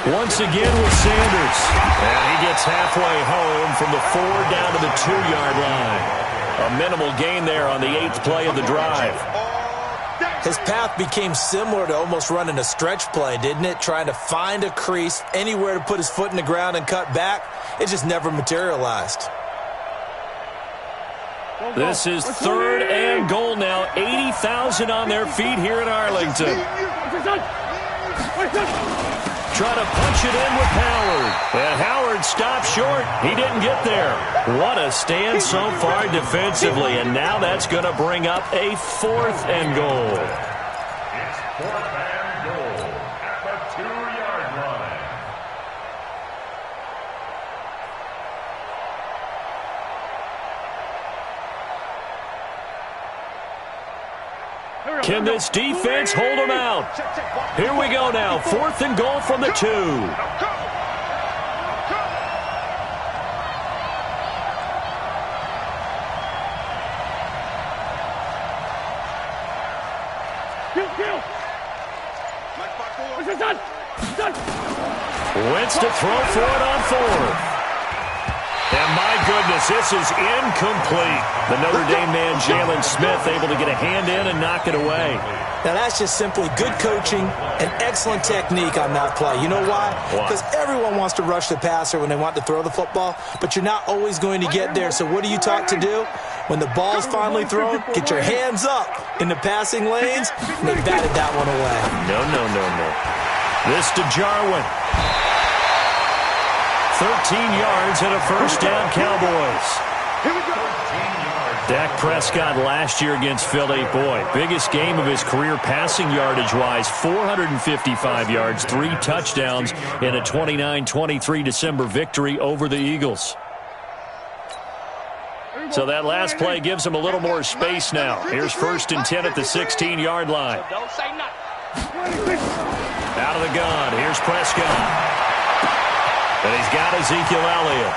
Once again with Sanders. And he gets halfway home from the 4 down to the 2-yard line. A minimal gain there on the 8th play of the drive. His path became similar to almost running a stretch play, didn't it? Trying to find a crease, anywhere to put his foot in the ground and cut back. It just never materialized. This is 3rd and goal now. 80,000 on their feet here in Arlington. Trying to punch it in with Howard. And Howard stopped short. He didn't get there. What a stand so far defensively. And now that's going to bring up a 4th and goal. It's 4th and goal at the 2-yard line. Can this defense hold them out? Here we go now. 4th and goal from the 2. Wentz to throw for it on 4th. And my goodness, this is incomplete. The Notre Dame man, Jalen Smith, able to get a hand in and knock it away. Now, that's just simply good coaching and excellent technique on that play. You know why? Because everyone wants to rush the passer when they want to throw the football, but you're not always going to get there. So what are you taught to do? When the ball's finally thrown, get your hands up in the passing lanes, and they batted that one away. No. This to Jarwin. 13 yards and a 1st down, Cowboys. Dak Prescott last year against Philly. Boy, biggest game of his career passing yardage-wise. 455 yards, 3 touchdowns in a 29-23 December victory over the Eagles. So that last play gives him a little more space now. Here's 1st and 10 at the 16-yard line. Out of the gun. Here's Prescott. And he's got Ezekiel Elliott.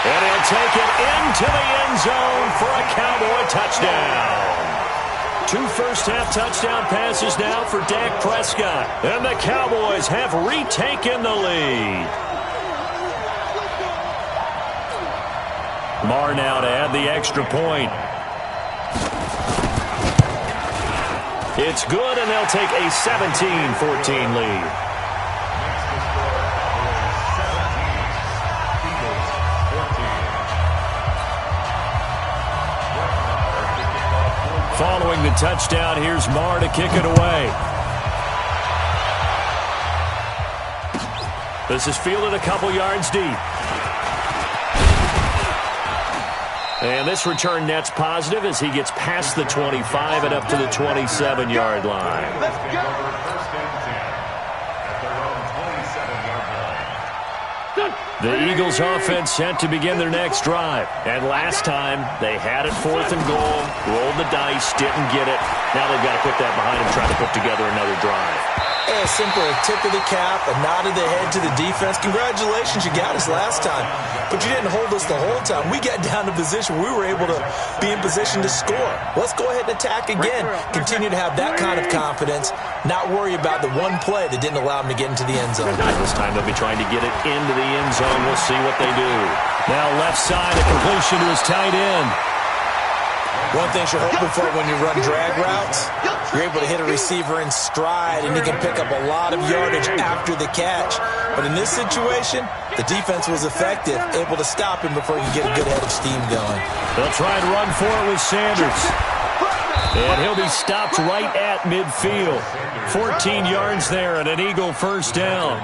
And he'll take it into the end zone for a Cowboy touchdown. 2 first-half touchdown passes now for Dak Prescott. And the Cowboys have retaken the lead. Marr now to add the extra point. It's good, and they'll take a 17-14 lead. Following the touchdown, here's Marr to kick it away. This is fielded a couple yards deep. And this return net's positive as he gets past the 25 and up to the 27-yard line. The Eagles offense set to begin their next drive. And last time, they had it 4th and goal, rolled the dice, didn't get it. Now they've got to put that behind them, try to put together another drive. A simple tip of the cap, a nod of the head to the defense. Congratulations, you got us last time. But you didn't hold us the whole time. We got down to position. We were able to be in position to score. Let's go ahead and attack again. Continue to have that kind of confidence. Not worry about the one play that didn't allow them to get into the end zone. This time they'll be trying to get it into the end zone. We'll see what they do. Now left side, a completion to his tight end. One thing you're hoping for when you run drag routes, you're able to hit a receiver in stride, and he can pick up a lot of yardage after the catch. But in this situation, the defense was effective, able to stop him before he could get a good head of steam going. They'll try and run for it with Sanders. And he'll be stopped right at midfield. 14 yards there and an Eagle 1st down.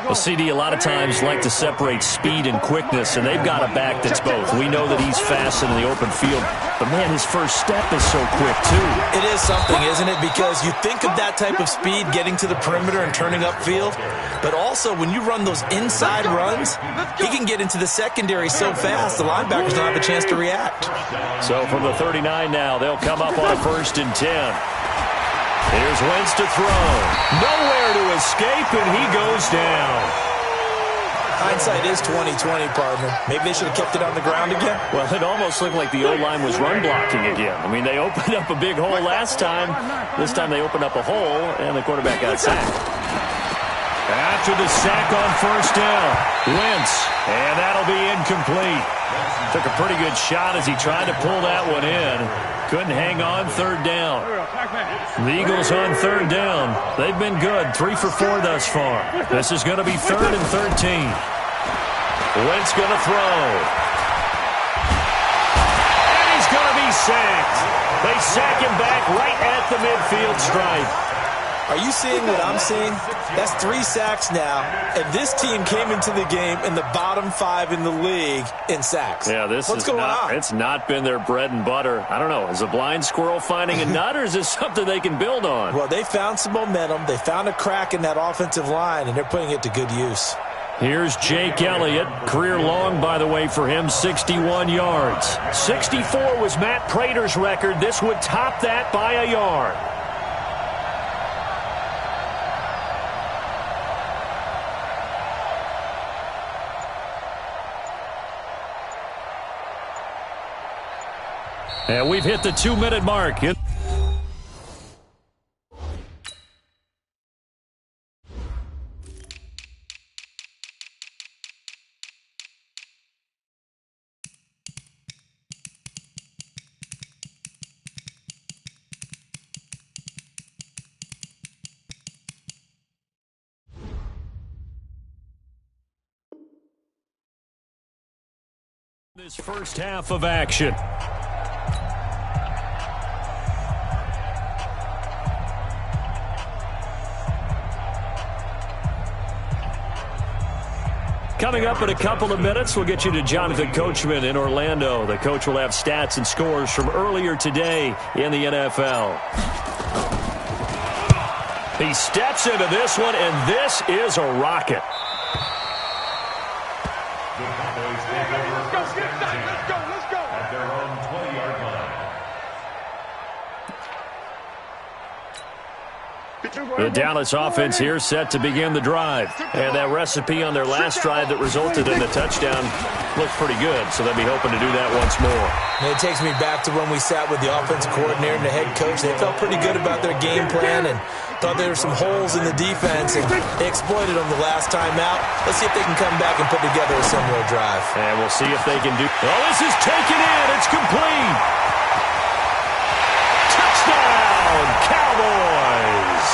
Well, CD, a lot of times like to separate speed and quickness, and they've got a back that's both. We know that he's fast in the open field, but, man, his first step is so quick, too. It is something, isn't it? Because you think of that type of speed getting to the perimeter and turning upfield, but also when you run those inside runs, he can get into the secondary so fast the linebackers don't have a chance to react. So from the 39 now, they'll come up on a 1st and 10. Here's Wentz to throw. Nowhere to escape, and he goes down. Hindsight is 20/20, partner. Maybe they should have kept it on the ground again. Well, it almost looked like the O-line was run blocking again. I mean, they opened up a big hole last time. This time they opened up a hole, and the quarterback got sacked. After the sack on first down, Wentz, and that'll be incomplete. Took a pretty good shot as he tried to pull that one in. Couldn't hang on third down. The Eagles on third down. They've been good, 3 for 4 thus far. This is going to be 3rd and 13. Wentz going to throw. And he's going to be sacked. They sack him back right at the midfield stripe. Are you seeing what I'm seeing? That's 3 sacks now, and this team came into the game in the bottom 5 in the league in sacks. Yeah, what's going on? It's not been their bread and butter. I don't know. Is a blind squirrel finding a nut, or is this something they can build on? Well, they found some momentum. They found a crack in that offensive line, and they're putting it to good use. Here's Jake Elliott. Career long, by the way, for him, 61 yards. 64 was Matt Prater's record. This would top that by a yard. And we've hit the 2-minute mark. This first half of action. Coming up in a couple of minutes, we'll get you to Jonathan Coachman in Orlando. The coach will have stats and scores from earlier today in the NFL. He steps into this one, and this is a rocket. Let's go. At their own 20-yard line. The Dallas offense here set to begin the drive. And that recipe on their last drive that resulted in the touchdown looked pretty good, so they'll be hoping to do that once more. And it takes me back to when we sat with the offensive coordinator and the head coach. They felt pretty good about their game plan and thought there were some holes in the defense, and they exploited them the last time out. Let's see if they can come back and put together a similar drive. And we'll see if they can do. Oh, this is taken in. It's complete. Touchdown, Cowboys.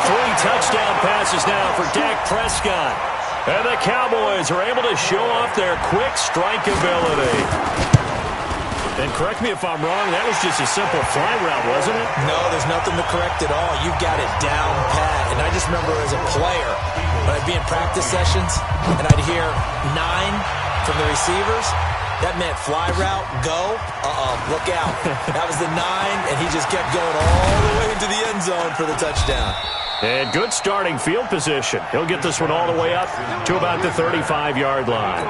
3 touchdown passes now for Dak Prescott. And the Cowboys are able to show off their quick strike ability. And correct me if I'm wrong, that was just a simple fly route, wasn't it? No, there's nothing to correct at all. You've got it down pat. And I just remember as a player, when I'd be in practice sessions, and I'd hear 9 from the receivers, that meant fly route, go, look out. That was the 9, and he just kept going all the way into the end zone for the touchdown. And good starting field position. He'll get this one all the way up to about the 35-yard line.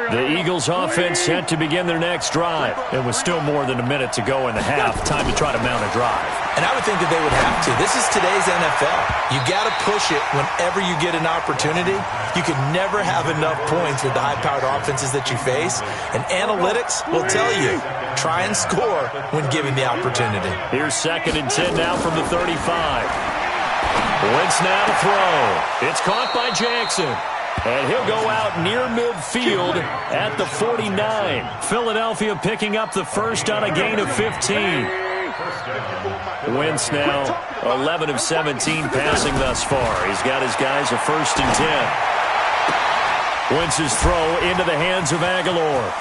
The Eagles offense set to begin their next drive. And with still more than a minute to go in the half, time to try to mount a drive. And I would think that they would have to. This is today's NFL. You got to push it whenever you get an opportunity. You can never have enough points with the high-powered offenses that you face. And analytics will tell you, try and score when given the opportunity. Here's 2nd and 10 now from the 35. Wentz now to throw. It's caught by Jackson. And he'll go out near midfield at the 49. Philadelphia picking up the first on a gain of 15. Wentz now 11 of 17 passing thus far. He's got his guys a 1st and 10. Wentz's throw into the hands of Aguilar.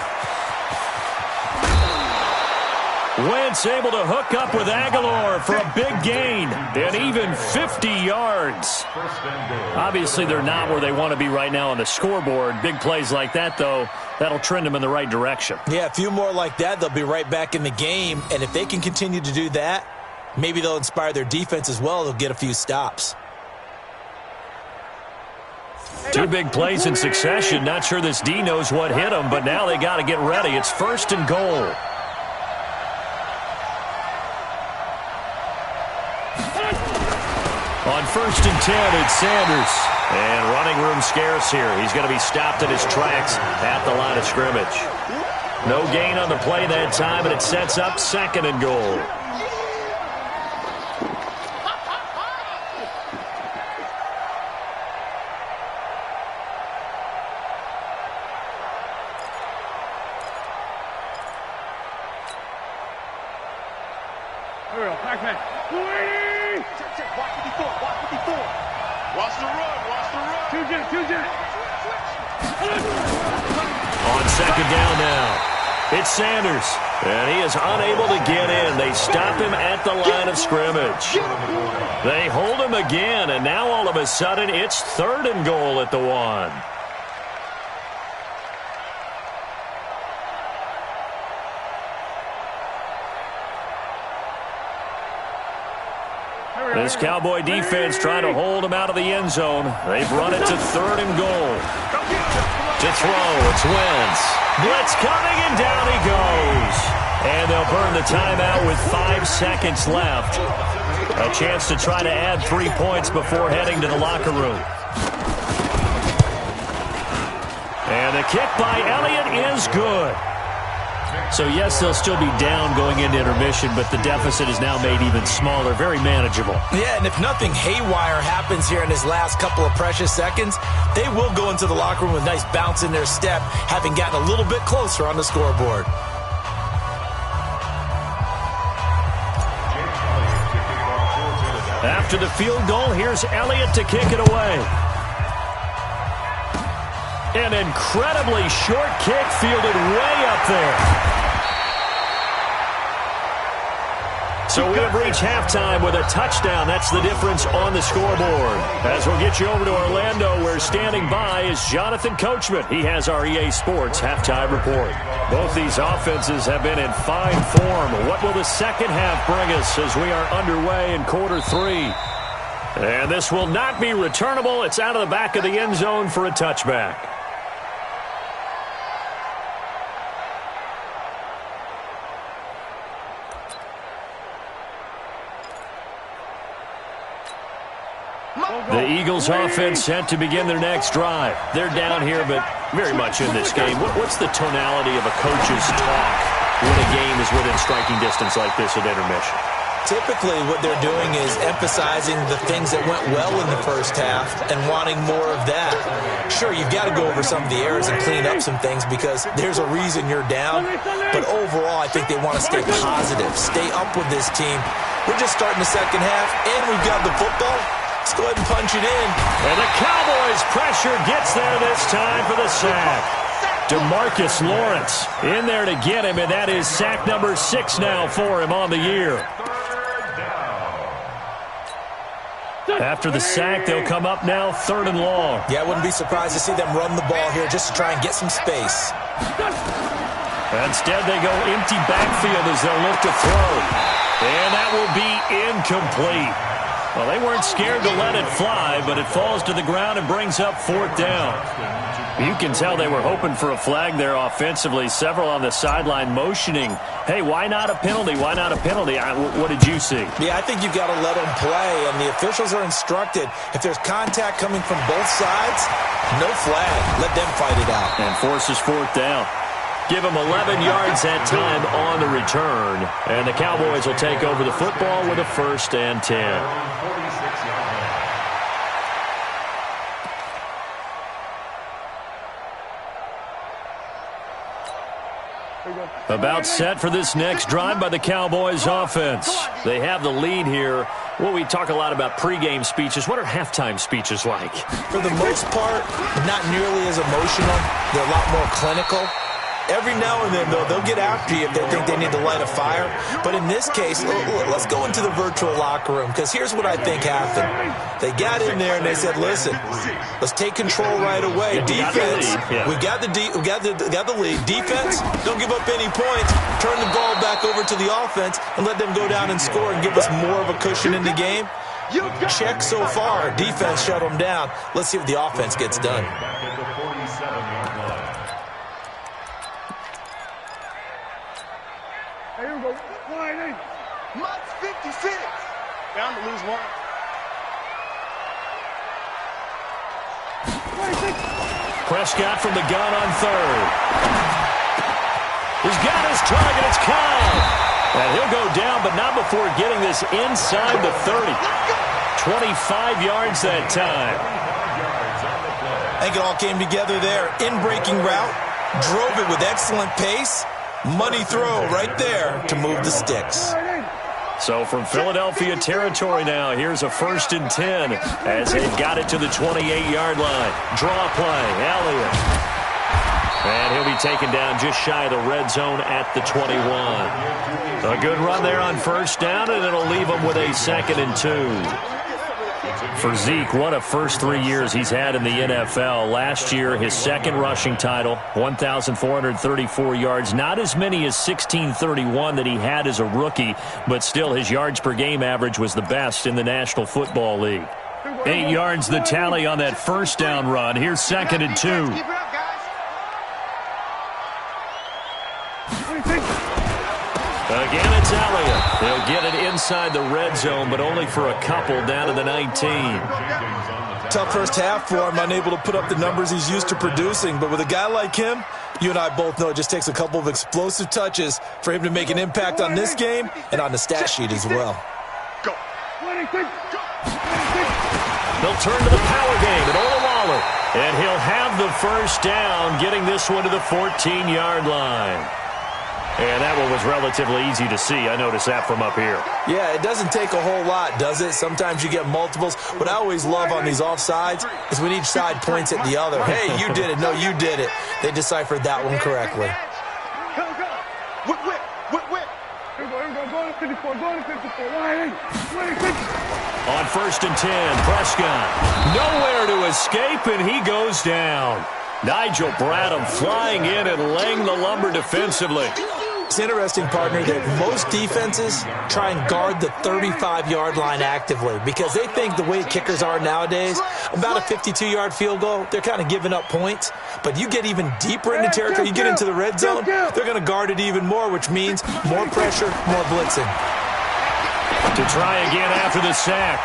Wentz able to hook up with Aguilar for a big gain and even 50 yards. Obviously, they're not where they want to be right now on the scoreboard. Big plays like that, though, that'll trend them in the right direction. Yeah, a few more like that, they'll be right back in the game. And if they can continue to do that, maybe they'll inspire their defense as well. They'll get a few stops. 2 big plays in succession. Not sure this D knows what hit them, but now they got to get ready. It's 1st and goal. On 1st and 10, it's Sanders. And running room scarce here. He's going to be stopped in his tracks at the line of scrimmage. No gain on the play that time, and it sets up 2nd and goal. Watch the run. On 2nd down now, it's Sanders, and he is unable to get in. They stop him at the line of scrimmage. They hold him again, and now all of a sudden it's 3rd and goal at the 1. This Cowboy defense trying to hold him out of the end zone. They've run it to 3rd and goal. To throw, it's Wentz. Blitz coming, and down he goes. And they'll burn the timeout with 5 seconds left. A chance to try to add 3 points before heading to the locker room. And the kick by Elliott is good. So, yes, they'll still be down going into intermission, but the deficit is now made even smaller, very manageable. Yeah, and if nothing haywire happens here in his last couple of precious seconds, they will go into the locker room with a nice bounce in their step, having gotten a little bit closer on the scoreboard. After the field goal, here's Elliott to kick it away. An incredibly short kick fielded way up there. So we have reached halftime with a touchdown. That's the difference on the scoreboard. As we'll get you over to Orlando, where standing by is Jonathan Coachman. He has our EA Sports halftime report. Both these offenses have been in fine form. What will the second half bring us as we are underway in quarter 3? And this will not be returnable. It's out of the back of the end zone for a touchback. The Eagles offense set to begin their next drive. They're down here, but very much in this game. What's the tonality of a coach's talk when a game is within striking distance like this at intermission? Typically, what they're doing is emphasizing the things that went well in the first half and wanting more of that. Sure, you've got to go over some of the errors and clean up some things because there's a reason you're down. But overall, I think they want to stay positive, stay up with this team. We're just starting the second half, and we've got the football. Let's go ahead and punch it in. And the Cowboys' pressure gets there this time for the sack. DeMarcus Lawrence in there to get him, and that is sack number 6 now for him on the year. After the sack, they'll come up now 3rd and long. Yeah, I wouldn't be surprised to see them run the ball here just to try and get some space. Instead, they go empty backfield as they'll look to throw. And that will be incomplete. Well, they weren't scared to let it fly, but it falls to the ground and brings up 4th down. You can tell they were hoping for a flag there offensively. Several on the sideline motioning, hey, why not a penalty? Why not a penalty? What did you see? Yeah, I think you've got to let them play, and the officials are instructed. If there's contact coming from both sides, no flag. Let them fight it out. And forces 4th down. Give them 11 yards that time on the return. And the Cowboys will take over the football with a 1st and 10. About set for this next drive by the Cowboys offense. They have the lead here. Well, we talk a lot about pregame speeches. What are halftime speeches like? For the most part, not nearly as emotional. They're a lot more clinical. Every now and then, though, they'll get after you if they think they need to light a fire. But in this case, let's go into the virtual locker room, because here's what I think happened. They got in there and they said, listen, let's take control right away. Defense, we got the lead. Defense, don't give up any points. Turn the ball back over to the offense and let them go down and score and give us more of a cushion in the game. Check so far. Defense shut them down. Let's see if the offense gets done. Minus 56. Down to lose 1. Prescott from the gun on third. He's got his target. It's Kyle. And he'll go down, but not before getting this inside the 30. 25 yards that time. I think it all came together there. In-breaking route. Drove it with excellent pace. Money throw right there to move the sticks. So from Philadelphia territory now, here's a 1st and 10 as they've got it to the 28-yard line. Draw play, Elliott. And he'll be taken down just shy of the red zone at the 21. A good run there on 1st down, and it'll leave them with a 2nd and 2. For Zeke, what a first 3 years he's had in the NFL. Last year, his 2nd rushing title, 1,434 yards. Not as many as 1,631 that he had as a rookie, but still his yards per game average was the best in the National Football League. 8 yards the tally on that 1st down run. Here's 2nd and 2. Again, it's Elliott. They'll get it inside the red zone, but only for a couple down to the 19. Tough first half for him, unable to put up the numbers he's used to producing. But with a guy like him, you and I both know it just takes a couple of explosive touches for him to make an impact on this game and on the stat sheet as well. They'll turn to the power game at Waller, and he'll have the 1st down, getting this one to the 14-yard line. And that one was relatively easy to see. I noticed that from up here. Yeah, it doesn't take a whole lot, does it? Sometimes you get multiples. What I always love on these offsides is when each side points at the other. Hey, you did it. No, you did it. They deciphered that one correctly. On 1st and 10, Prescott. Nowhere to escape, and he goes down. Nigel Bradham flying in and laying the lumber defensively. It's interesting, partner, that most defenses try and guard the 35-yard line actively because they think the way kickers are nowadays, about a 52-yard field goal, they're kind of giving up points. But you get even deeper into territory, you get into the red zone, they're going to guard it even more, which means more pressure, more blitzing. To try again after the sack.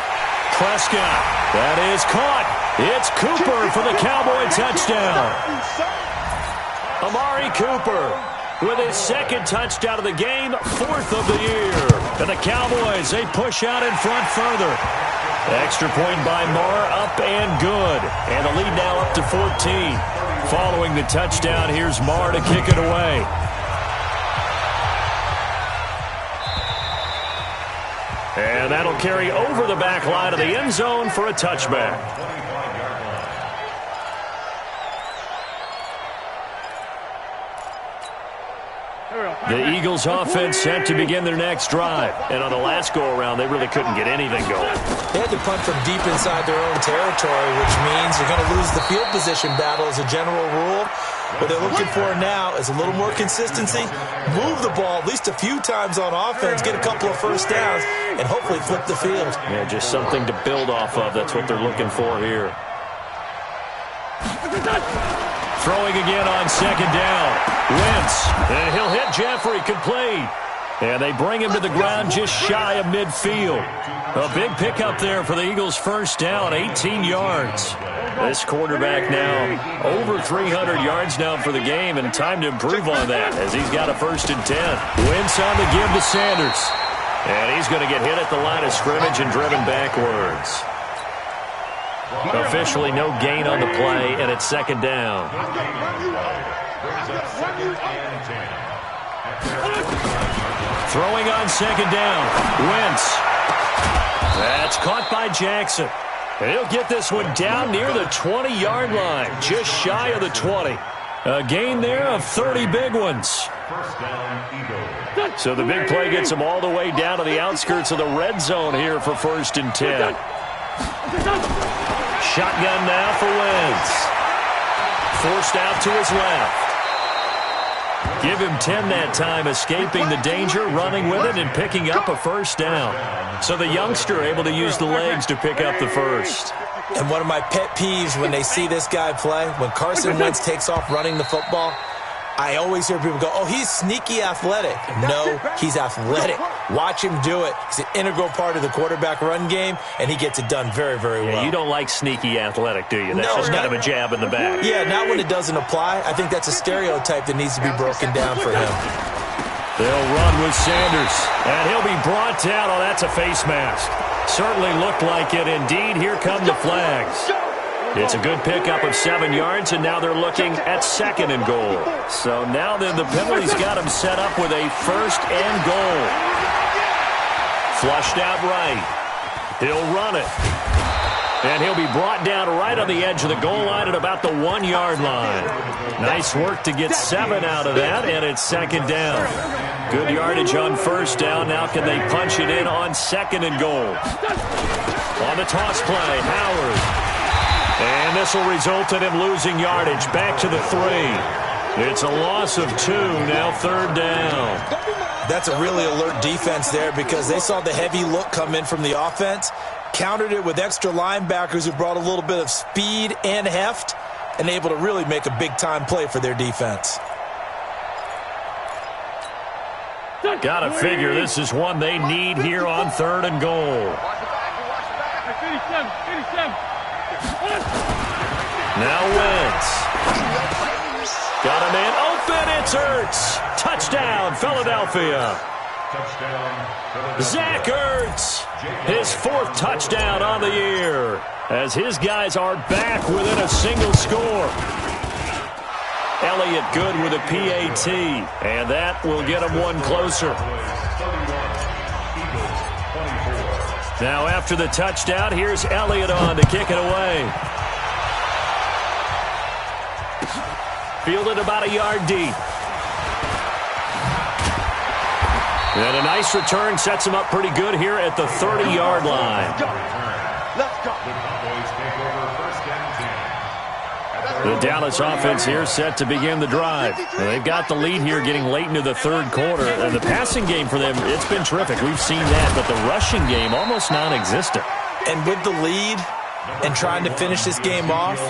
Prescott, that is caught. It's Cooper for the Cowboy touchdown. Amari Cooper with his 2nd touchdown of the game, 4th of the year. And the Cowboys, they push out in front further. Extra point by Marr, up and good. And the lead now up to 14. Following the touchdown, here's Marr to kick it away. And that'll carry over the back line of the end zone for a touchback. The Eagles offense set to begin their next drive. And on the last go-around, they really couldn't get anything going. They had to punt from deep inside their own territory, which means they're going to lose the field position battle as a general rule. What they're looking for now is a little more consistency, move the ball at least a few times on offense, get a couple of 1st downs, and hopefully flip the field. Yeah, just something to build off of. That's what they're looking for here. Throwing again on 2nd down. Wentz, and he'll hit Jeffrey, complete. And they bring him to the ground just shy of midfield. A big pickup there for the Eagles' 1st down, 18 yards. This quarterback now over 300 yards now for the game, and time to improve on that as he's got a 1st and 10. Wentz on the give to Sanders. And he's going to get hit at the line of scrimmage and driven backwards. Officially no gain on the play, and it's 2nd down. Throwing on 2nd down. Wentz. That's caught by Jackson. And he'll get this one down near the 20-yard line, just shy of the 20. A gain there of 30 big ones. So the big play gets him all the way down to the outskirts of the red zone here for 1st and 10. Shotgun now for Wentz. Forced out to his left. Give him 10 that time, escaping the danger, running with it, and picking up a 1st down. So the youngster able to use the legs to pick up the 1st. And one of my pet peeves when they see this guy play, when Carson Wentz takes off running the football, I always hear people go, oh, he's sneaky athletic. No, he's athletic. Watch him do it. He's an integral part of the quarterback run game, and he gets it done very, very well. Yeah, you don't like sneaky athletic, do you? That's just kind of a jab in the back. Yeah, not when it doesn't apply. I think that's a stereotype that needs to be broken down for him. They'll run with Sanders, and he'll be brought down. Oh, that's a face mask. Certainly looked like it. Indeed, here come the flags. It's a good pickup of 7 yards, and now they're looking at 2nd and goal. So now then the penalty's got him set up with a 1st and goal. Flushed out right. He'll run it. And he'll be brought down right on the edge of the goal line at about the 1-yard line. Nice work to get 7 out of that, and it's 2nd down. Good yardage on 1st down. Now can they punch it in on 2nd and goal? On the toss play, Howard. And this will result in him losing yardage. Back to the 3. It's a loss of 2, now 3rd down. That's a really alert defense there because they saw the heavy look come in from the offense, countered it with extra linebackers who brought a little bit of speed and heft, and able to really make a big-time play for their defense. Gotta figure this is one they need here on 3rd and goal. Now Wentz. Got a man open. It's Ertz. Touchdown, Philadelphia. Zach Ertz. His 4th touchdown on the year as his guys are back within a single score. Elliott good with a PAT, and that will get him one closer. Now after the touchdown, here's Elliott on to kick it away. Fielded about a yard deep. And a nice return sets him up pretty good here at the 30-yard line. The Dallas offense here set to begin the drive. And they've got the lead here getting late into the 3rd quarter. And the passing game for them, it's been terrific. We've seen that. But the rushing game, almost non-existent. And with the lead and trying to finish this game off,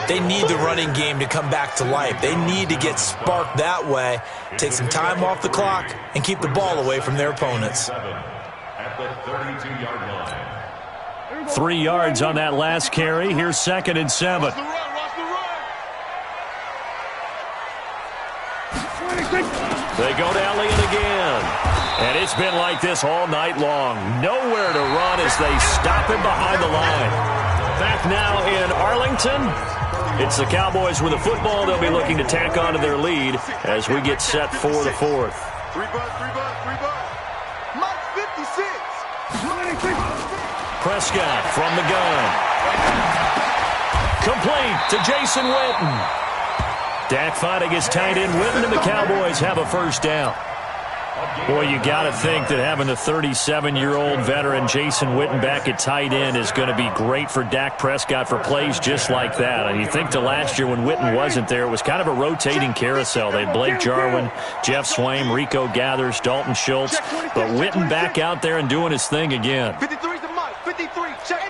they need the running game to come back to life. They need to get sparked that way, take some time off the clock, and keep the ball away from their opponents. At the 32-yard line. 3 yards on that last carry. Here's 2nd and 7. They go to Elliott again. And it's been like this all night long. Nowhere to run as they stop him behind the line. Back now in Arlington. It's the Cowboys with the football. They'll be looking to tack onto their lead as we get set for the 4th. 3 bucks. Mike 56. Prescott from the gun. Complete to Jason Witten. Dak fighting his tight end Witten, and the Cowboys have a 1st down. Boy, you got to think that having the 37-year-old veteran Jason Witten back at tight end is going to be great for Dak Prescott for plays just like that. And you think to last year when Witten wasn't there, it was kind of a rotating carousel. They had Blake Jarwin, Jeff Swaim, Rico Gathers, Dalton Schultz. But Witten back out there and doing his thing again. 53's the Mike. 53. Check.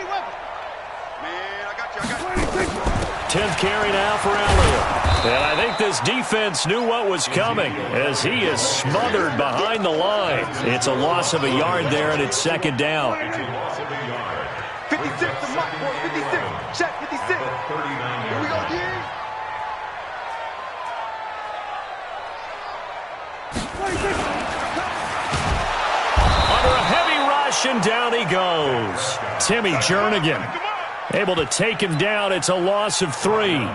Man, I got you. 10th carry now for Elliott. And I think this defense knew what was coming as he is smothered behind the line. It's a loss of a yard there, and it's 2nd down. 56 to Mike, boy. 56. Check 56. Here we go, Gary. Under a heavy rush, and down he goes. Timmy Jernigan able to take him down. It's a loss of 3.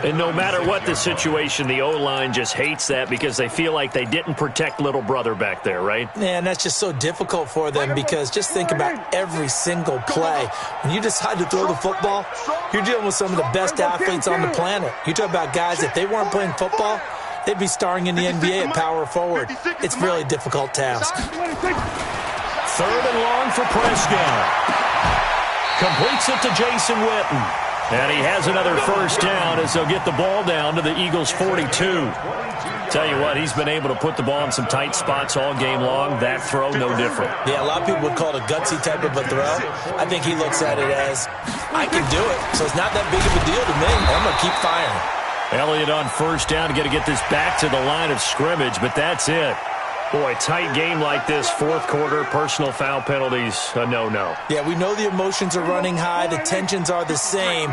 And no matter what the situation, the O-line just hates that because they feel like they didn't protect little brother back there, right? Man, that's just so difficult for them because just think about every single play. When you decide to throw the football, you're dealing with some of the best athletes on the planet. You talk about guys, if they weren't playing football, they'd be starring in the NBA at power forward. It's a really difficult task. 3rd and long for Prescott. Completes it to Jason Witten. And he has another 1st down as they'll get the ball down to the Eagles' 42. Tell you what, he's been able to put the ball in some tight spots all game long. That throw, no different. Yeah, a lot of people would call it a gutsy type of a throw. I think he looks at it as, I can do it, so it's not that big of a deal to me. I'm going to keep firing. Elliott on first down. Got to get this back to the line of scrimmage, but that's it. Boy, tight game like this, fourth quarter, personal foul penalties, a no-no. Yeah, we know the emotions are running high. The tensions are the same.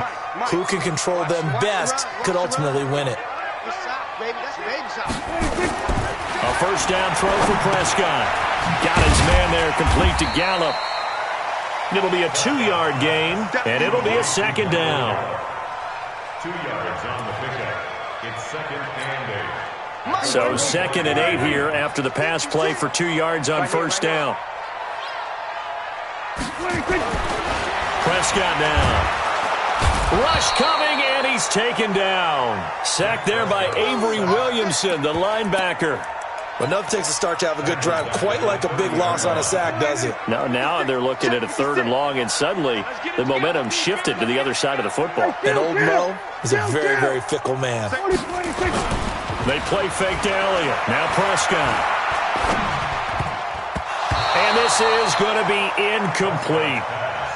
Who can control them best could ultimately win it. A first down throw for Prescott. Got his man there, complete to Gallup. It'll be a 2-yard gain, and it'll be a second down. 2 yards on the pickup. It's second and 8. So 2nd and 8 here after the pass play for 2 yards on first down. Prescott down. Rush coming, and he's taken down. Sacked there by Avery Williamson, the linebacker. But nothing takes a start to have a good drive quite like a big loss on a sack, does it? Now they're looking at a 3rd and long, and suddenly the momentum shifted to the other side of the football. And old Mo is a very, very fickle man. They play fake to Elliott. Now Prescott. And this is going to be incomplete.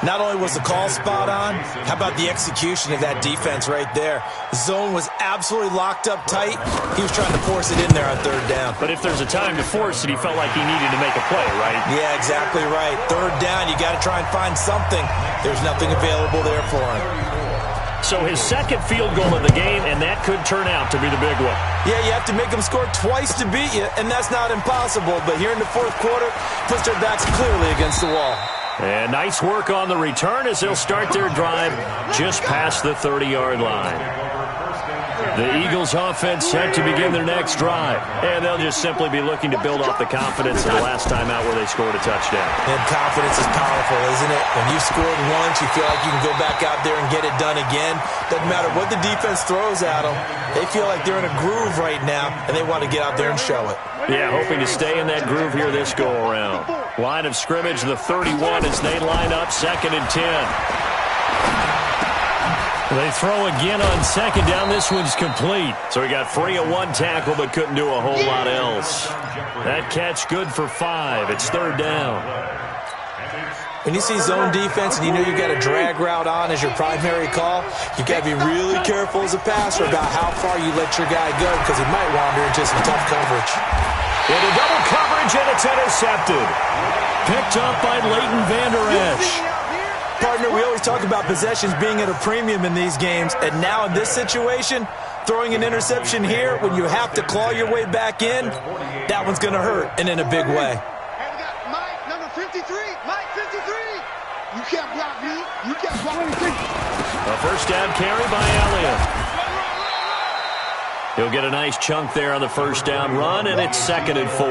Not only was the call spot on, how about the execution of that defense right there? The zone was absolutely locked up tight. He was trying to force it in there on 3rd down. But if there's a time to force it, he felt like he needed to make a play, right? Yeah, exactly right. 3rd down, you got to try and find something. There's nothing available there for him. So his 2nd field goal of the game, and that could turn out to be the big one. Yeah, you have to make them score twice to beat you, and that's not impossible. But here in the 4th quarter, puts their backs clearly against the wall. And nice work on the return as they'll start their drive just past the 30-yard line. The Eagles offense set to begin their next drive. And they'll just simply be looking to build off the confidence of the last time out where they scored a touchdown. And confidence is powerful, isn't it? When you scored once, you feel like you can go back out there and get it done again. Doesn't matter what the defense throws at them. They feel like they're in a groove right now, and they want to get out there and show it. Yeah, hoping to stay in that groove here this go-around. Line of scrimmage, the 31 as they line up, 2nd and 10. They throw again on 2nd down. This one's complete. So he got free of 1 tackle but couldn't do a whole lot else. That catch good for 5. It's 3rd down. When you see zone defense and you know you've got a drag route on as your primary call, you've got to be really careful as a passer about how far you let your guy go because he might wander into some tough coverage. Into double coverage, and it's intercepted. Picked up by Leighton Vander Esch. Partner, we always talk about possessions being at a premium in these games, and now in this situation, throwing an interception here when you have to claw your way back in, that one's going to hurt, and in a big way. Hey, we got Mike, number 53. Mike, 53. You can't block me. You can't block me. A first down carry by Elliott. He'll get a nice chunk there on the first down run, and it's 2nd and 4.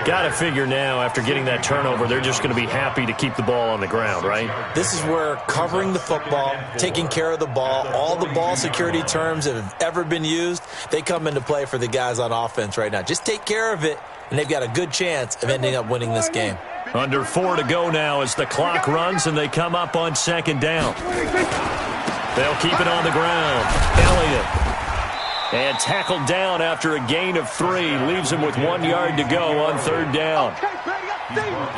Got to figure now, after getting that turnover, they're just going to be happy to keep the ball on the ground, right? This is where covering the football, taking care of the ball, all the ball security terms that have ever been used, they come into play for the guys on offense right now. Just take care of it, and they've got a good chance of ending up winning this game. Under 4 to go now as the clock runs, and they come up on 2nd down. They'll keep it on the ground. Elliott. And tackled down after a gain of 3. Leaves him with 1 yard to go on 3rd down.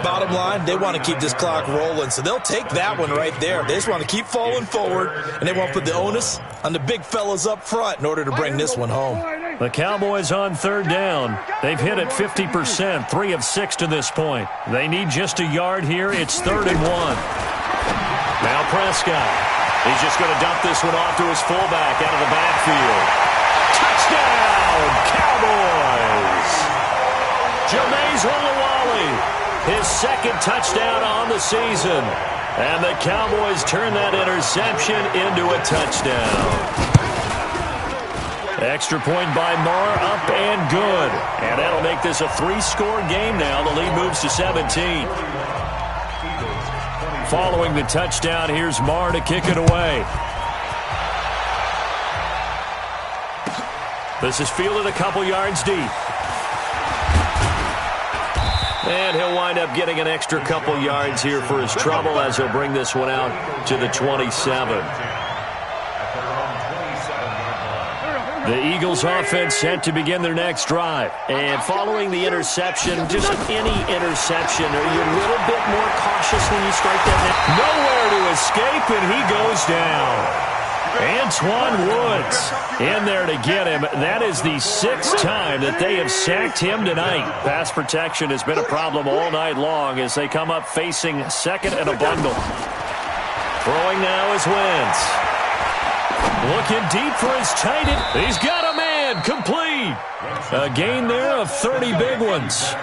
Bottom line, they want to keep this clock rolling, so they'll take that one right there. They just want to keep falling forward, and they want to put the onus on the big fellas up front in order to bring this one home. The Cowboys on 3rd down. They've hit it 50%, 3 of 6 to this point. They need just a yard here. It's 3rd and 1. Now Prescott. He's just going to dump this one off to his fullback out of the backfield. Touchdown, Cowboys! Jameis Olawale, his 2nd touchdown on the season. And the Cowboys turn that interception into a touchdown. Extra point by Marr, up and good. And that'll make this a 3-score game now. The lead moves to 17. Following the touchdown, here's Marr to kick it away. This is fielded a couple yards deep. And he'll wind up getting an extra couple yards here for his trouble as he'll bring this one out to the 27. The Eagles offense set to begin their next drive. And following the interception, just any interception, are you a little bit more cautious when you strike that net? Nowhere to escape, and he goes down. Antoine Woods in there to get him. That is the 6th time that they have sacked him tonight. Pass protection has been a problem all night long as they come up facing second and a bundle. Throwing now is Wentz. Looking deep for his tight end. He's got a man. Complete. A gain there of 30 big ones.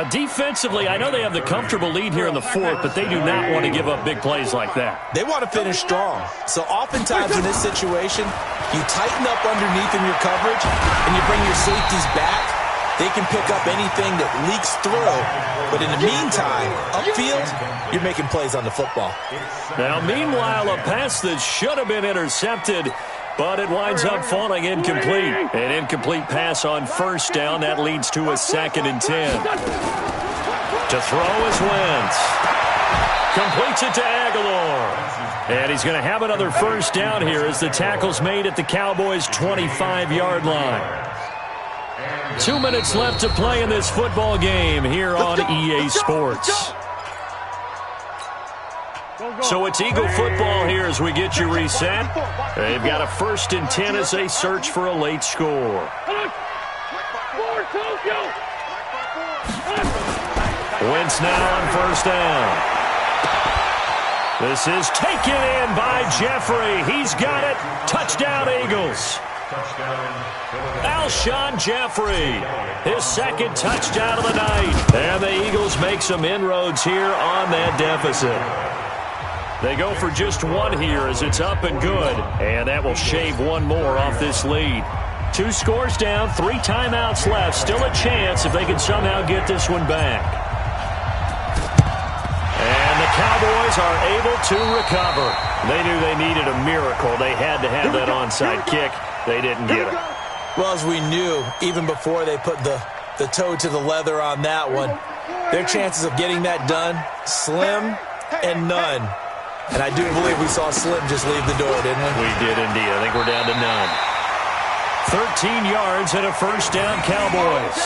Defensively, I know they have the comfortable lead here in the 4th, but they do not want to give up big plays like that. They want to finish strong. So oftentimes in this situation, you tighten up underneath in your coverage, and you bring your safeties back. They can pick up anything that leaks through. But in the meantime, upfield, you're making plays on the football. Now, meanwhile, a pass that should have been intercepted, but it winds up falling incomplete. An incomplete pass on first down. That leads to a 2nd and 10. To throw is Wentz. Completes it to Aguilar. And he's going to have another first down here as the tackle's made at the Cowboys' 25-yard line. 2 minutes left to play in this football game here on EA Sports. So it's Eagle football here as we get you reset. They've got a 1st and 10 as they search for a late score. Wentz now on first down. This is taken in by Jeffrey. He's got it. Touchdown, Eagles. Alshon Jeffrey, his 2nd touchdown of the night. And the Eagles make some inroads here on that deficit. They go for just 1 here as it's up and good. And that will shave 1 more off this lead. 2 scores down, 3 timeouts left. Still a chance if they can somehow get this one back. And the Cowboys are able to recover. They knew they needed a miracle. They had to have that onside kick. They didn't get it. Well, as we knew, even before they put the toe to the leather on that one, their chances of getting that done, slim and none. And I do believe we saw Slim just leave the door, didn't we? We did indeed. I think we're down to none. 13 yards and a first down, Cowboys.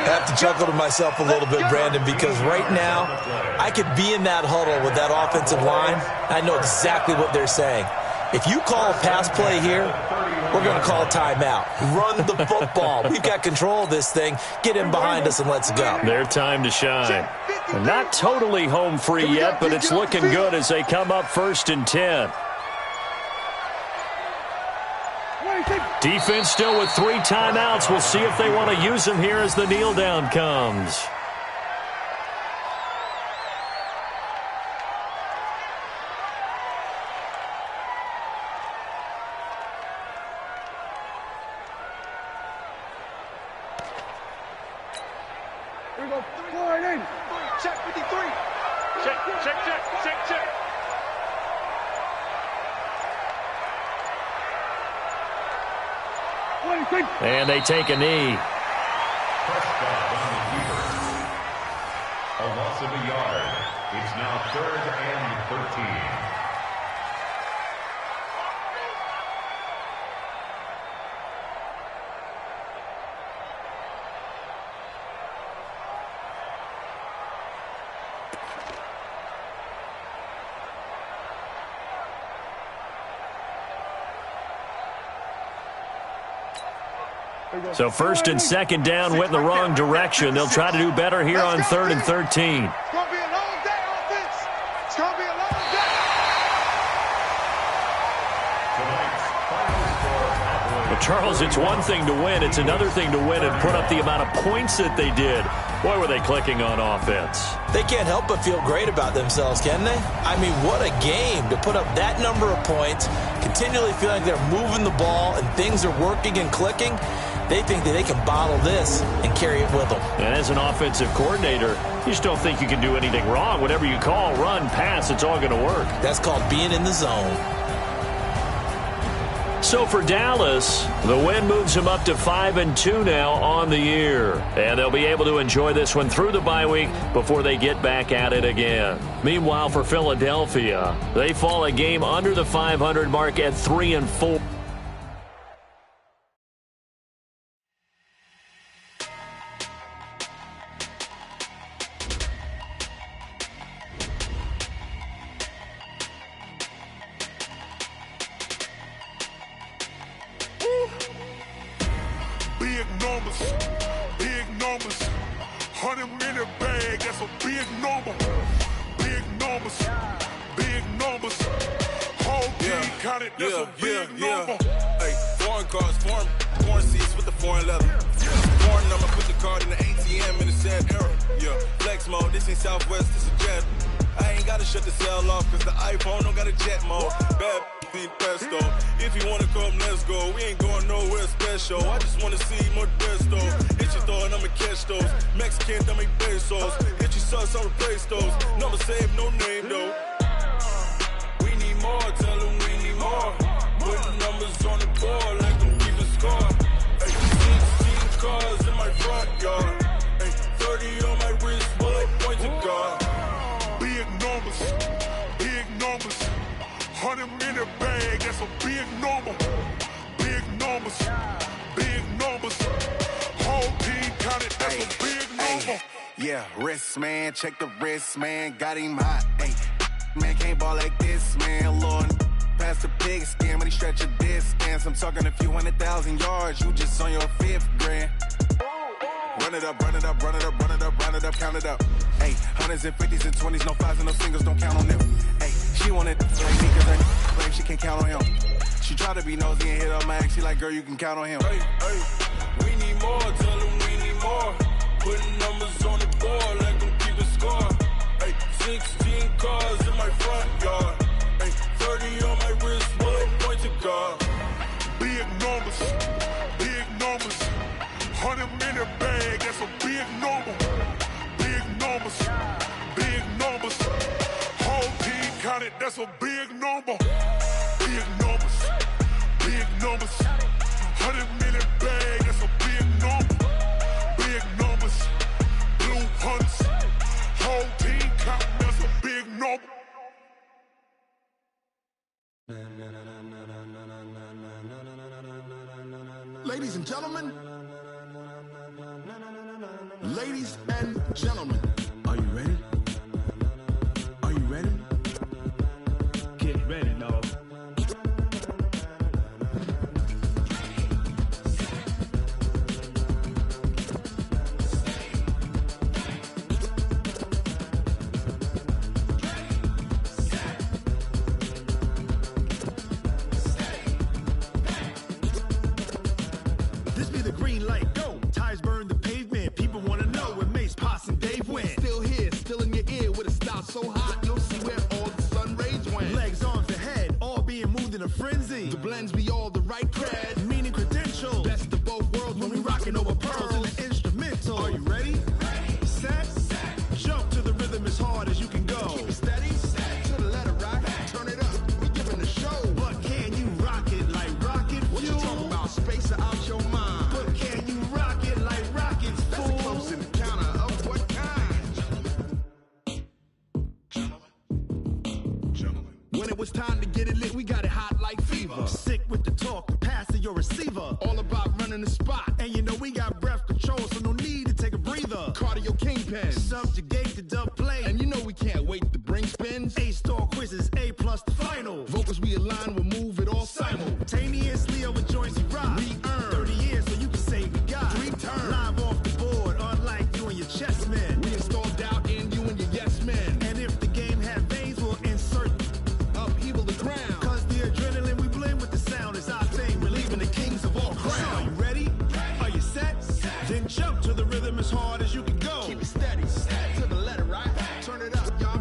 I have to chuckle to myself a little bit, Brandon, because right now I could be in that huddle with that offensive line. I know exactly what they're saying. If you call a pass play here, we're going to call a timeout. Run the football. We've got control of this thing. Get in behind us and let's go. Their time to shine. Not totally home free yet, but it's looking good as they come up 1st and 10. Defense still with 3 timeouts. We'll see if they want to use them here as the kneel down comes. Here we go. Check 53. Check. And they take a knee. A loss of a yard. It's now 3rd and 13. So 1st and 2nd down went in the wrong direction. They'll try to do better here on 3rd and 13. It's going to be a long day, offense. It's going to be a long day. Well, Charles, it's one thing to win. It's another thing to win and put up the amount of points that they did. Boy, were they clicking on offense. They can't help but feel great about themselves, can they? I mean, what a game to put up that number of points, continually feeling like they're moving the ball and things are working and clicking. They think that they can bottle this and carry it with them. And as an offensive coordinator, you just don't think you can do anything wrong. Whatever you call, run, pass, it's all going to work. That's called being in the zone. So for Dallas, the win moves them up to 5-2 now on the year. And they'll be able to enjoy this one through the bye week before they get back at it again. Meanwhile, for Philadelphia, they fall a game under the 500 mark at 3-4. Big numbers, big numbers. 100-minute bag, that's a big number. Big numbers, big numbers. Whole team counted, that's a big number. Hey, foreign cars, foreign seats with the foreign leather. Foreign number, put the card in the ATM in the sad era. Yeah, flex mode, this ain't Southwest, this is jet. I ain't gotta shut the cell off, cause the iPhone don't got a jet mode. Bad beat pesto. If you wanna come, let's go. We ain't going nowhere special. I just wanna see more Desto. Hit your throw and I'ma catch those. Mexican, dame pesos. Hit your sauce, I'll replace those. Number save, no name though. We need more, tell them we need more. Putting numbers on the board like them keeping score. Hey, 16 cars in my front yard. Hey, 30 on my wrist, bullet point to God. Big numbers, big numbers. 100-minute bag, that's a big number. Big numbers, big numbers. Whole team counted, that's a big number. Yeah, wrist man, check the wrist man, got him hot. Ay, man can't ball like this, man. Lord, past the pig skin when he stretch a distance. I'm talking a few 100,000 yards, you just on your 5th grand. Run it up, run it up, run it up, run it up, run it up, count it up. Hey, hundreds and 50s and 20s, no 5s and no singles, don't count on them. Hey, she wanted like me cause her claim she can't count on him. She tried to be nosy and hit up my ex, she like, girl, you can count on him. Hey, we need more, tell them we need more. Putting numbers on the board like them keeping score. Hey, 16 cars in my front yard. Hey, 30 on my wrist, bullet point to God. Big numbers, big numbers. 100-minute bag, that's a big number. Big numbers, big numbers. Whole team counted, that's a big number. Big numbers, big numbers. 100-minute bag, that's a big number. Big numbers, blue hunts. Whole team counting, that's a big number. Ladies and gentlemen, ladies and gentlemen, are you ready? Are you ready? Get ready, dog. This be the green light, go. Tires burn the pavement. People wanna know where Mace, Potts, and Dave went. Still here, still in your ear with a style so hot, you'll see where all the sun rays went. Legs, arms, and head, all being moved in a frenzy. The blends be all the right cred, meaning credentials. Best of both worlds when we rockin' over pearls in the instrumental. Are you ready? Set, jump to the rhythm as hard as you can go. Keep it steady, to the letter right, turn it up, we giving the show. But can you rock it like rocket fuel? What you talking about, space or out your mind? But can you rock it like rockets, fool? That's a close encounter of what kind? Gentlemen. When it was time to get it lit, we got it hot like fever. Sick with the talk, pass to your receiver. All about running the spot. And you know we got breath control, so no need to take a breather. Cardio kingpin, subjugate the dub play. And you know we can't wait to bring spins. A-star quizzes, A+ the final. Vocals we align, we'll move it all simultaneously over joints we rock. We earn 30 years so you can say we got 3 turns. Live off the board, unlike you and your chess men. We install doubt in you and your yes men. And if the game had veins, we'll insert upheaval the ground. Cause the adrenaline we blend with the sound is our thing. Relieving the kings of all crowns. So are you ready? Are you set? Then jump to the rhythm as hard as you can go. Keep it steady, to the letter right. Turn it up, y'all.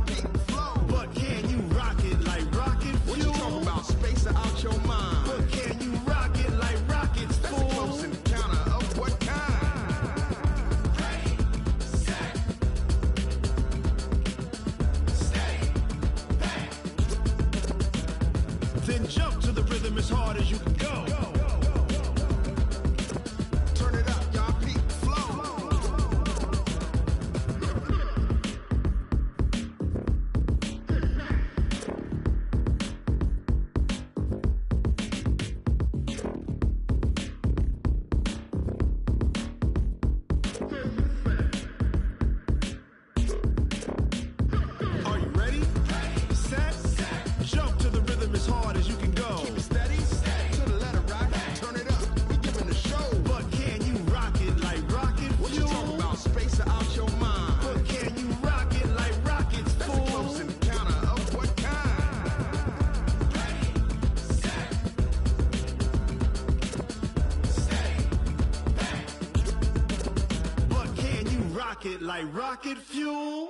rocket like rocket fuel.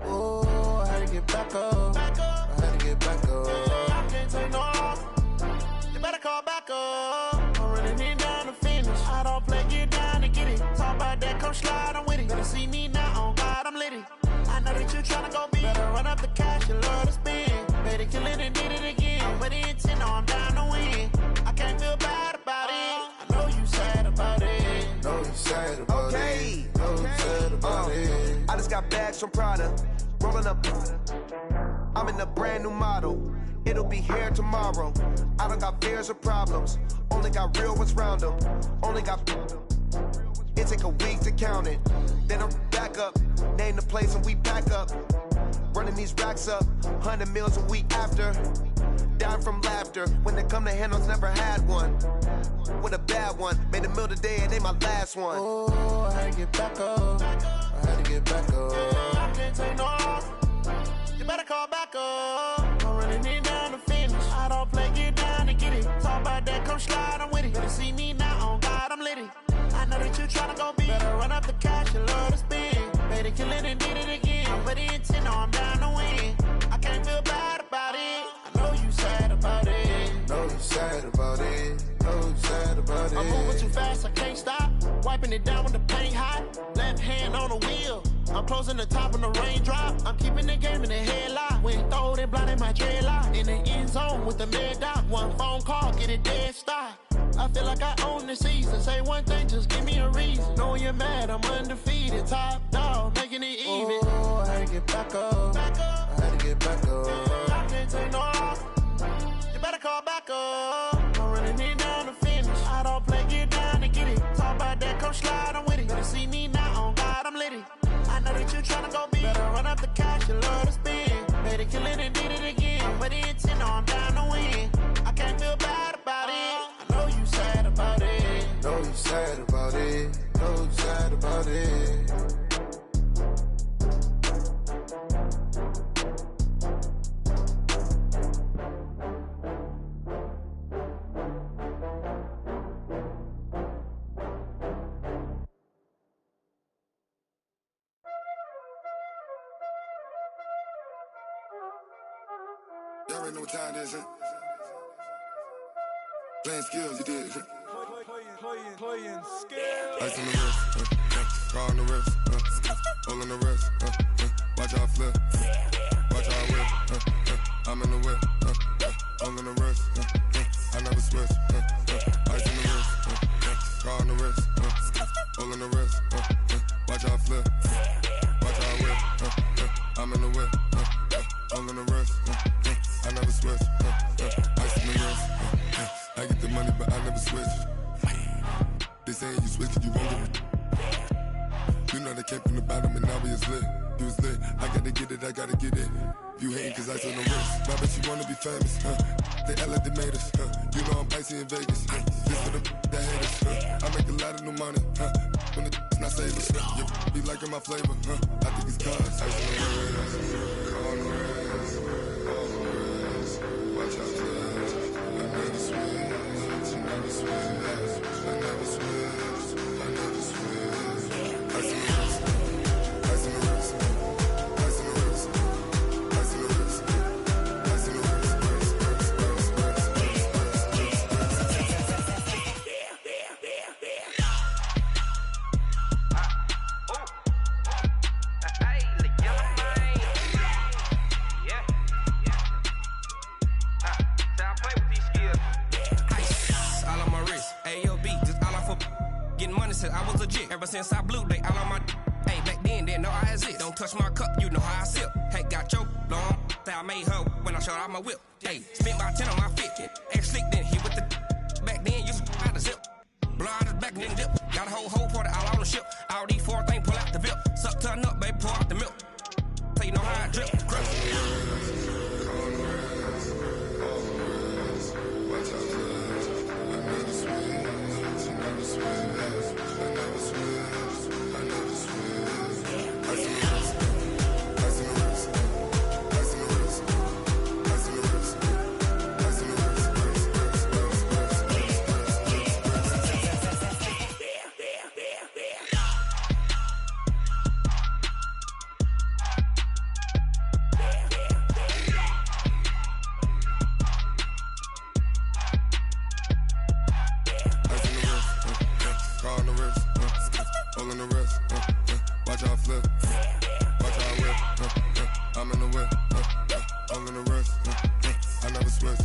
Oh, I had to get back up. I had to get back up. I can't take no loss. You better call back up. I'm running it down to finish. I don't play, get down to get it. Talk about that, come slide, I'm with it. Better see me now, on God, I'm litty. I know that you tryna go big. Better run up the cash, you love to spend. Better kill it and did it again. With the intent, no, I'm down to win. I can't feel bad about it. I know you sad about it. Know you sad about it. Know you sad about it. I just got bags from Prada. Rolling up. I'm in a brand new model. It'll be here tomorrow. I don't got fears or problems. Only got real ones round them. Only got. It take a week to count it. Then I'm back up. Name the place and we pack up. Running these racks up. 100 meals a week after. Dying from laughter. When they come to handles, never had one. With a bad one. Made a meal today and they my last one. Oh, I had to get back up. I had to get back up. I can't take no loss. You better call back up. I'm running it down to finish. I don't play, get down to get it. Talk about that, come slide, I'm with it. Better see me now, on God, I'm litty. I know that you tryna go big. Better run up the cash, you love to spend. Better kill it and did it again. With the intent, no, I'm down to win. I can't feel bad about it. I know you sad about it. Know you sad about it. Know you sad about it. I'm moving too fast, I can't stop. Wiping it down with the paint hot. Left hand on the wheel. I'm closing the top on the raindrop. I'm keeping the game in the headlock. When throw it blind in my dreadlock. In the end zone with the mid dot. One phone call, get it dead stop. I feel like I own the season. Say one thing, just give me a reason. Knowing you're mad, I'm undefeated. Top dog, making it even. Oh, I had to get back up. I had to get back up. I can't take no loss. You better call back up. I'm running it down to finish. I don't play, get down to get it. Talk about that, come slide, I'm with it. Better see me now, on God, I'm litty. I know that you tryna go big. Better run up the cash, you love to spend. Better kill it and did it again. With the intent, no, I'm down to win. I can't feel bad about it. I know you sad about it. Know you sad about it. Know you sad about it. Y'all already know what time it is, huh? Playing skills, you did, huh? Playing skills. Ice on the wrist, car on the wrist, hole on the wrist, watch how I flip, watch how I whip, I'm in the whip, hole on the wrist, I never switch, ice on the wrist, car on the wrist, hole on the wrist, watch how I flip, watch how I whip, I'm in the whip, hole on the wrist, I never switch, ice on the wrist, I get the money but I never switch. They saying you switch it, you won't get it. You know they came from the bottom and now we is lit. You was lit, I gotta get it, I gotta get it. You hating cause ice on the wrist. I bet you wanna be famous, They act like they made us, You know I'm icy in Vegas, This for the that hate us, I make a lot of new money, When the not save us, You be liking my flavor, I think it's cause ice on the wrist, on the wrist, on the wrist. Watch out, flash. I never switch, I never switch, I never switch, I never switch. Ice on the wrist, ice on the wrist, ice on the wrist, ice on the wrist, ice on the wrist, Since I was legit, ever since I blew, they all on my. Hey, back then, didn't know I exist. Don't touch my cup, you know how I sip. Hey, got your long. I made her when I showed out my whip. Hey, spent about 10 on my fit. X slick, then hit with the. Back then, used to out the zip. Blow out his back, then dip. Got a whole party all on the ship. All these four things, pull out the VIP. Suck, turn up, baby, pour out the milk. So you know how I drip. I never switch, I never switch. Car on the wrist, holding the wrist, watch how I flip, watch how I whip, I'm in the whip, holding the wrist, I never switch.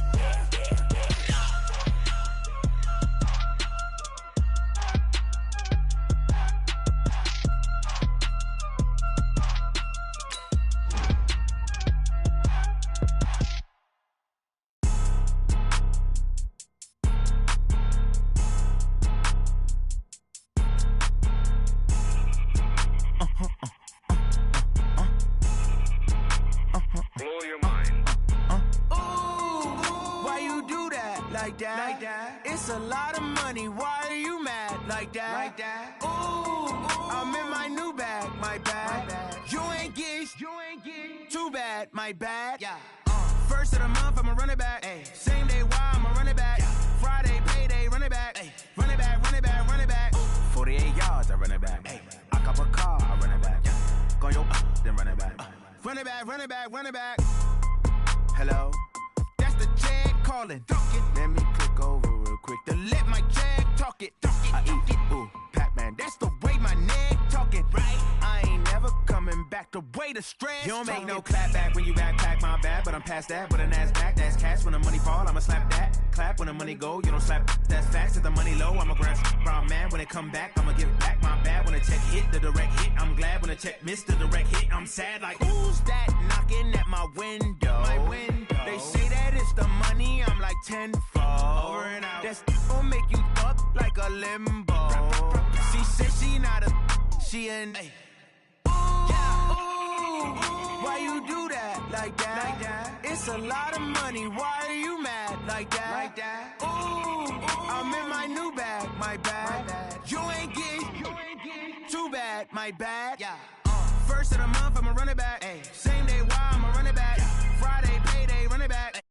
Like that. It's a lot of money. Why are you mad like that? Ooh, I'm in my new bag, my bad. You ain't get too bad, my bad. Yeah. First of the month, I'ma run it back. Ay. Same day, why I'ma run it back. Yeah. Friday, payday, run it back. Ay. Run it back, run it back, run it back. 48 yards, I run it back. Ay. I cop a car, I run it back. Yeah. Go your then run it back. Run it back, run it back, run it back. Hello? That's the jag calling. Let me click over real quick to let my jag talk it. I eat it, ooh, Pac-Man. That's the way my neck talking. Right? I ain't never coming back the way the stress. You don't make no clap back when you backpack, my bad. But I'm past that, but a NASDAQ, that's cash. When the money fall, I'ma slap that. Clap when the money go, you don't slap. That's facts. If the money low, I'ma grab brown man. When it come back, I'ma give back my bad. When the check hit, the direct hit. I'm glad when the check missed the direct hit. I'm sad like, who's that knocking at my window? My window. They say that it's the money, I'm like tenfold. Over and out. That's gon' make you up like a limbo. She said she not a, she an. Ay. Ooh, yeah. Ooh, why you do that like that? It's a lot of money, why are you mad like that? Ooh, I'm in my new bag, my bad. You ain't get too bad, my bad. Yeah. First of the month, I'ma run it back. Ay. Same day, why I'ma run it back. Yeah. Friday, payday, run it back.